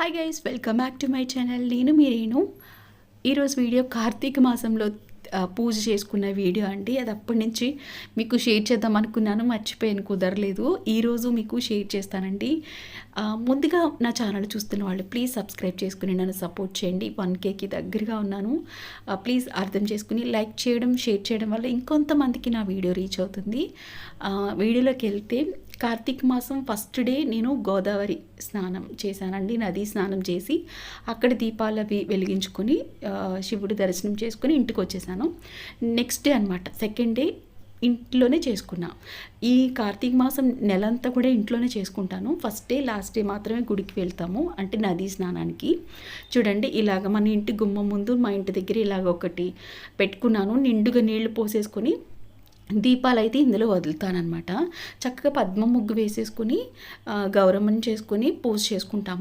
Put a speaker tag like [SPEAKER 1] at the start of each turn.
[SPEAKER 1] Hi guys, welcome back to my channel. నేను మీ రేణు. ఈరోజు video Karthika మాసంలో పూజ చేసుకున్న వీడియో అండి. అది అప్పటి నుంచి మీకు షేర్ చేద్దాం అనుకున్నాను, మర్చిపోయాను, కుదరలేదు. ఈరోజు మీకు షేర్ చేస్తానండి. ముందుగా నా ఛానల్ చూస్తున్న వాళ్ళు ప్లీజ్ సబ్స్క్రైబ్ చేసుకుని నన్ను సపోర్ట్ చేయండి. 1Kకి దగ్గరగా ఉన్నాను. ప్లీజ్ అర్థం చేసుకుని లైక్ చేయడం, షేర్ చేయడం వల్ల ఇంకొంతమందికి నా వీడియో రీచ్ అవుతుంది. వీడియోలోకి వెళ్తే, కార్తీక మాసం ఫస్ట్ డే నేను గోదావరి స్నానం చేశానండి. నదీ స్నానం చేసి అక్కడ దీపాలు అవి వెలిగించుకొని శివుడి దర్శనం చేసుకొని ఇంటికి వచ్చేసాను. నెక్స్ట్ డే అనమాట, సెకండ్ డే ఇంట్లోనే చేసుకున్నా. ఈ కార్తీక మాసం నెలంతా కూడా ఇంట్లోనే చేసుకుంటాను. ఫస్ట్ డే లాస్ట్ డే మాత్రమే గుడికి వెళ్తాము, అంటే నదీ స్నానానికి. చూడండి, ఇలాగ మన ఇంటి గుమ్మం ముందు మా ఇంటి దగ్గర ఇలాగ ఒకటి పెట్టుకున్నాను. నిండుగా నీళ్లు పోసేసుకొని దీపాలు అయితే ఇందులో వదులుతానమాట. చక్కగా పద్మ ముగ్గు వేసేసుకొని గౌరమ్మని చేసుకొని పూజ చేసుకుంటాము.